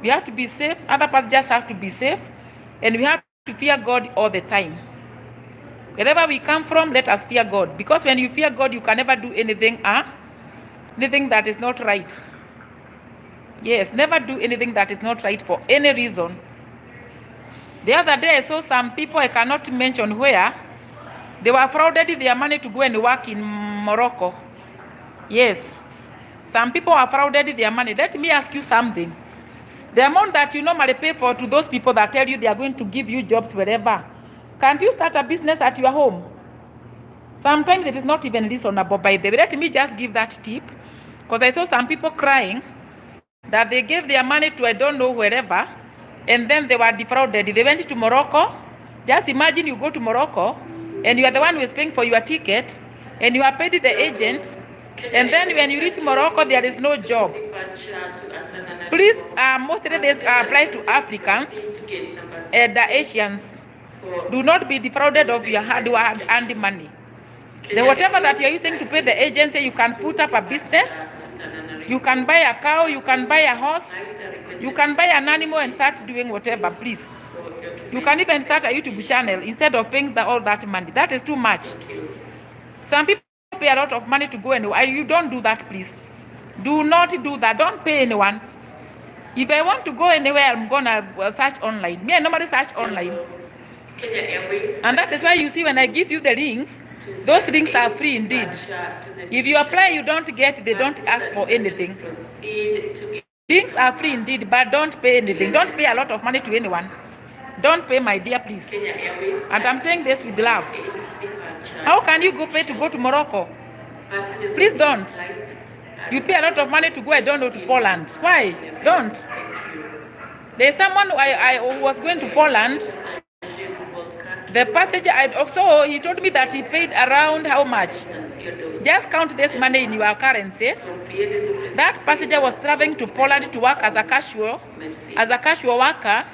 We have to be safe. Other passengers have to be safe. And we have to fear God all the time. Wherever we come from, let us fear God. Because when you fear God, you can never do anything that is not right. Yes, never do anything that is not right for any reason. The other day, I saw some people, I cannot mention where, they were frauded their money to go and work in Morocco. Yes, some people are frauded their money. Let me ask you something. The amount that you normally pay for to those people that tell you they are going to give you jobs wherever, can't you start a business at your home? Sometimes it is not even reasonable, by the way. Let me just give that tip, because I saw some people crying that they gave their money to I don't know wherever, and then they were defrauded. They went to Morocco. Just imagine you go to Morocco, and you are the one who is paying for your ticket, and you have paid the agent, and then when you reach Morocco, there is no job. Please, mostly this applies to Africans and the Asians. Do not be defrauded of your hard-earned money. The whatever that you're using to pay the agency, you can put up a business, you can buy a cow, you can buy a horse, you can buy an animal and start doing whatever, please. You can even start a YouTube channel instead of paying all that money. That is too much. Some people pay a lot of money to go anywhere. You don't do that, please. Do not do that. Don't pay anyone. If I want to go anywhere, I'm gonna search online. Me, I normally search online. And that is why you see when I give you the links, those links are free indeed. If you apply, you don't get, they don't ask for anything. Links are free indeed, but don't pay anything. Don't pay a lot of money to anyone. Don't pay, my dear, please. And I'm saying this with love. How can you go pay to go to Morocco? Please don't. You pay a lot of money to go, I don't know, to Poland. Why? Don't. There's someone who was going to Poland. The passenger, also he told me that he paid around how much? Just count this money in your currency. That passenger was traveling to Poland to work as a casual worker.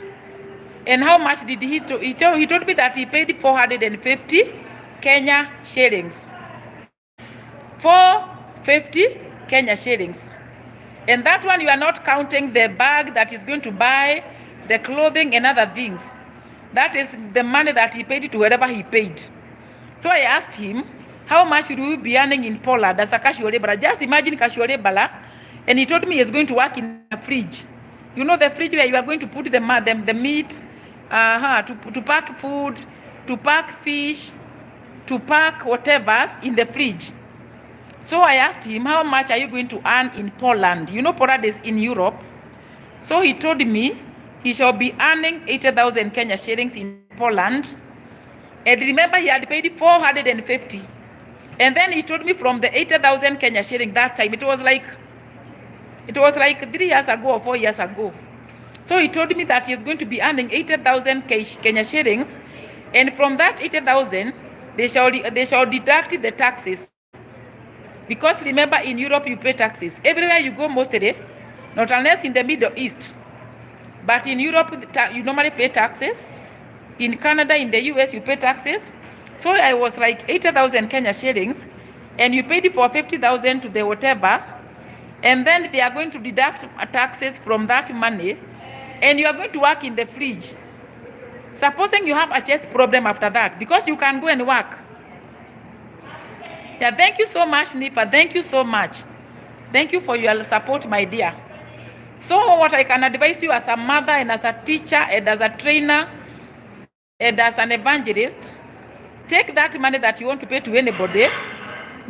And how much did he told me that he paid 450 Kenya shillings. 450 Kenya shillings. And that one, you are not counting the bag that he's going to buy, the clothing and other things. That is the money that he paid to wherever he paid. So I asked him, how much will you be earning in Poland as a casual laborer? Just imagine casual laborer. And he told me he's going to work in a fridge. You know the fridge where you are going to put the meat, to pack food, to pack fish, to pack whatever's in the fridge. So I asked him, how much are you going to earn in Poland? You know Poland is in Europe. So he told me he shall be earning 80,000 Kenya shillings in Poland. And remember, he had paid 450. And then he told me from the 80,000 Kenya shilling that time, it was like 3 years ago or 4 years ago. So he told me that he's going to be earning 80,000 Kenya shillings. And from that 80,000, they shall deduct the taxes. Because remember, in Europe, you pay taxes. Everywhere you go, mostly, not unless in the Middle East. But in Europe, you normally pay taxes. In Canada, in the US, you pay taxes. So I was like 80,000 Kenya shillings. And you paid for 50,000 to the whatever. And then they are going to deduct taxes from that money. And you are going to work in the fridge. Supposing you have a chest problem after that, because you can go and work. Yeah, thank you so much, Nifa. Thank you so much. Thank you for your support, my dear. So what I can advise you as a mother and as a teacher and as a trainer and as an evangelist, take that money that you want to pay to anybody,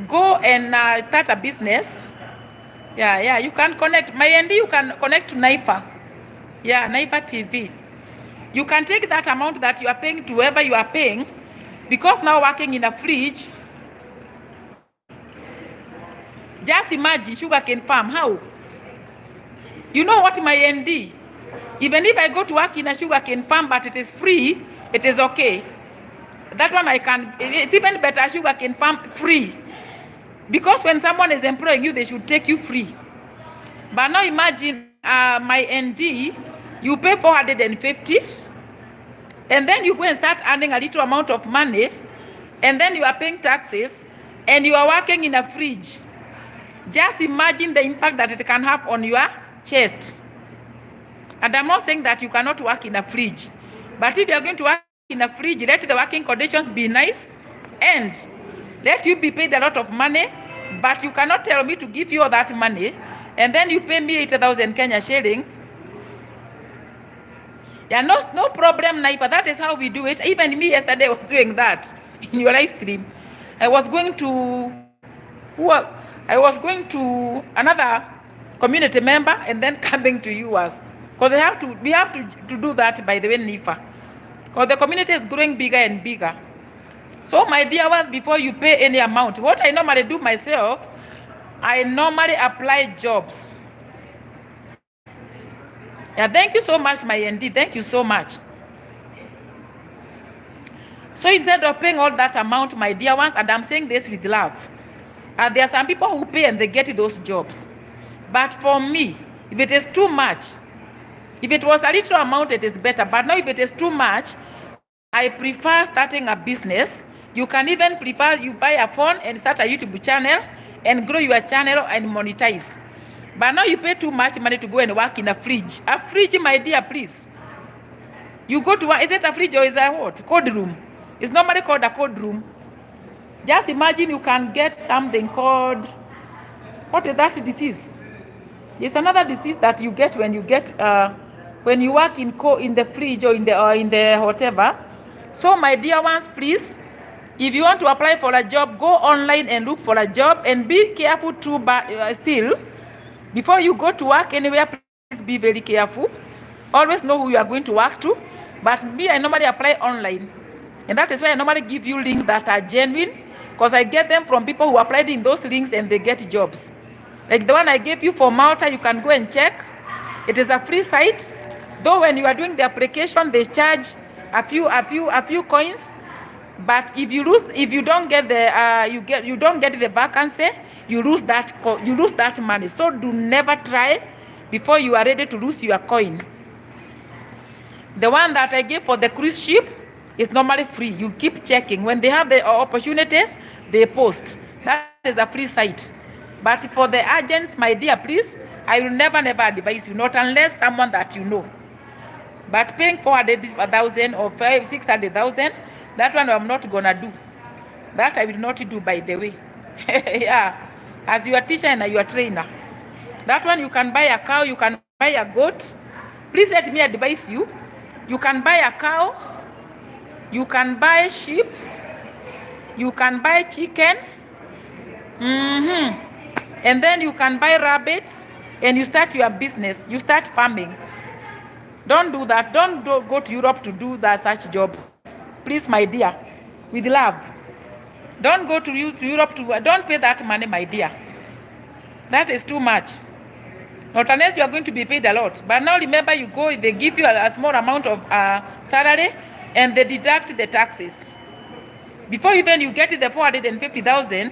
go and start a business. Yeah, you can connect. My ND, you can connect to Naifa. Yeah, Naifa TV. You can take that amount that you are paying to whoever you are paying, because now working in a fridge. Just imagine sugarcane farm. How? You know what, my ND? Even if I go to work in a sugarcane farm, but it is free, it is okay. That one I can. It's even better, sugarcane farm free. Because when someone is employing you, they should take you free. But now imagine my ND, you pay 450, and then you go and start earning a little amount of money, and then you are paying taxes, and you are working in a fridge. Just imagine the impact that it can have on your chest. And I'm not saying that you cannot work in a fridge. But if you're going to work in a fridge, let the working conditions be nice, and let you be paid a lot of money. But you cannot tell me to give you all that money, and then you pay me 80,000 Kenya shillings. Yeah, no problem, Naifa. That is how we do it. Even me yesterday was doing that in your live stream. I was going to another community member and then coming to yours. Because we have to do that, by the way, Nifa. Because the community is growing bigger and bigger. So my dear ones, before you pay any amount, what I normally do myself, I normally apply jobs. Yeah, thank you so much, my ND. Thank you so much. So instead of paying all that amount, my dear ones, and I'm saying this with love, there are some people who pay and they get those jobs. But for me, if it is too much, if it was a little amount, it is better. But now if it is too much, I prefer starting a business. You can even prefer you buy a phone and start a YouTube channel and grow your channel and monetize. But now you pay too much money to go and work in a fridge. A fridge, my dear, please. You go to, is it a fridge or is it what? Code room. It's normally called a code room. Just imagine you can get something called, what is that disease? It's another disease that you get when you get, when you work in the fridge or in the whatever. So my dear ones, please, if you want to apply for a job, go online and look for a job and be careful too, but still, before you go to work anywhere, please be very careful. Always know who you are going to work to. But me, I normally apply online. And that is why I normally give you links that are genuine, because I get them from people who applied in those links and they get jobs. Like the one I gave you for Malta, you can go and check. It is a free site. Though when you are doing the application, they charge a few coins. But if you don't get the vacancy, you lose that money. So do never try before you are ready to lose your coin. The one that I gave for the cruise ship is normally free. You keep checking. When they have the opportunities, they post. That is a free site. But for the agents, my dear, please, I will never advise you, not unless someone that you know. But paying 400,000 or 600,000, that one I'm not gonna do. That I will not do, by the way. Yeah, as your teacher and your trainer. That one you can buy a cow, you can buy a goat. Please let me advise you. You can buy a cow, you can buy sheep, you can buy chicken, and then you can buy rabbits, and you start your business. You start farming. Don't do that. Don't go to Europe to do that such job. Please, my dear, with love. Don't go to Europe to, don't pay that money, my dear. That is too much. Not unless you are going to be paid a lot. But now remember, you go, they give you a small amount of salary, and they deduct the taxes. Before even you get the 450,000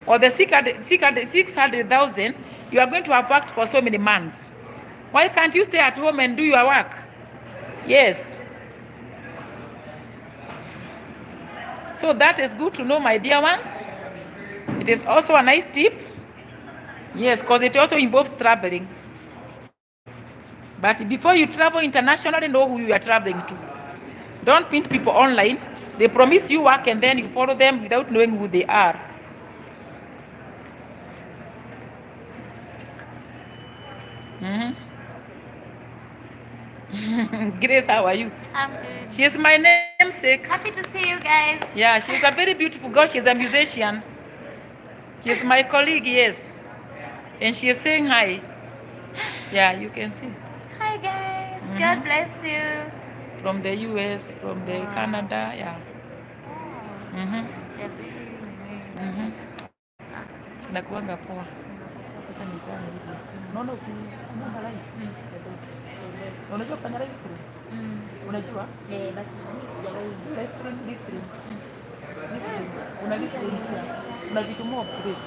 or the 600,000, you are going to have worked for so many months. Why can't you stay at home and do your work? Yes. So that is good to know, my dear ones. It is also a nice tip. Yes, because it also involves traveling. But before you travel internationally, know who you are traveling to. Don't meet people online. They promise you work and then you follow them without knowing who they are. Grace, how are you? I'm good. She is my namesake. Happy to see you guys. Yeah, she's a very beautiful girl. She's a musician. She's my colleague, yes. And she is saying hi. Yeah, you can see. Hi guys. God bless you. From the US, from the Canada, yeah. Nakuanga poa. Sasa nitani hivi. Unaona ukienda live. Unajua kufanya live stream? Unajua? But Live stream. Una live stream pia. Una vitu more please.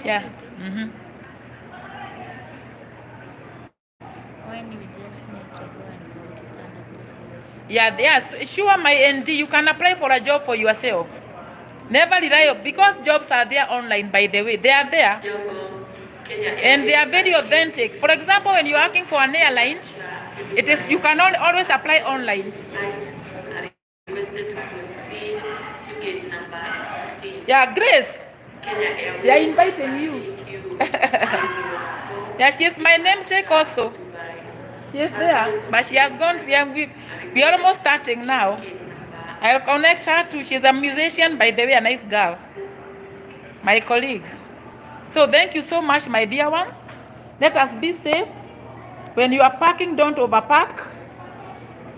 Yeah. when you just need to go and computer and apply for yourself. Yeah, yes, sure, my ND, you can apply for a job for yourself. Never rely on, because jobs are there online, by the way. They are there. And they are very authentic. For example, when you're working for an airline, it is, you can always apply online. Yeah, Grace. They are inviting you. Yeah, she's my namesake also. She is there, but she has gone. We are almost starting now. I'll connect her to. She's a musician, by the way, a nice girl. My colleague. So thank you so much, my dear ones. Let us be safe. When you are packing, don't overpack.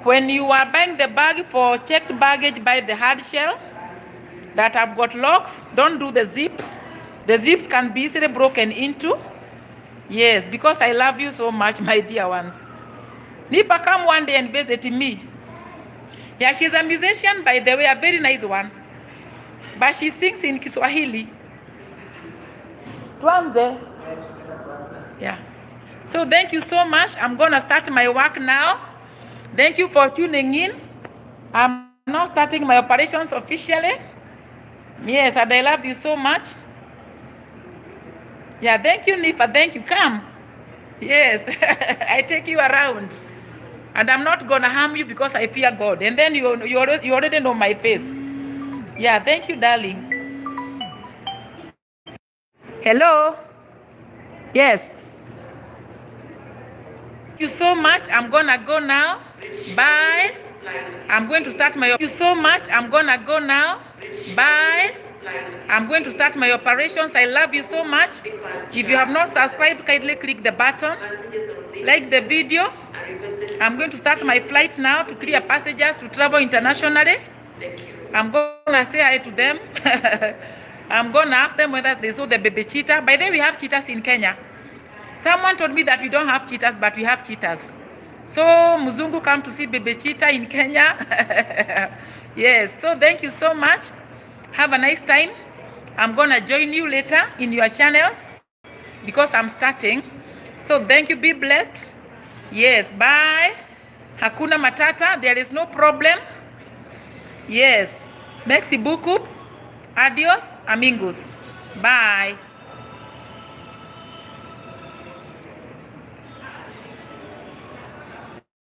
When you are buying the bag for checked baggage, buy the Hardshell. that have got locks, don't do the zips. The zips can be easily broken into. Yes, because I love you so much, my dear ones. Nifa, come one day and visit me. Yeah, she's a musician, by the way, a very nice one. But she sings in Kiswahili. Tuanze. Yeah. So thank you so much. I'm going to start my work now. Thank you for tuning in. I'm now starting my operations officially. Yes, and I love you so much. Yeah, thank you, Nifa. Thank you. Come. Yes, I take you around. And I'm not going to harm you because I fear God. And then you already know my face. Yeah, thank you, darling. Hello. Yes. Thank you so much. I'm going to go now. Bye. I'm going to start my... Thank you so much. I'm going to go now. Bye. I'm going to start my operations. I love you so much. If you have not subscribed, kindly click the button. Like the video. I'm going to start my flight now to clear passengers to travel internationally. I'm going to say hi to them. I'm going to ask them whether they saw the baby cheetah. By the way, we have cheetahs in Kenya. Someone told me that we don't have cheetahs, but we have cheetahs. So, Muzungu come to see baby cheetah in Kenya. Yes, so thank you so much. Have a nice time. I'm going to join you later in your channels because I'm starting. So thank you. Be blessed. Yes, bye. Hakuna matata. There is no problem. Yes. Merci beaucoup. Adios, amigos. Bye.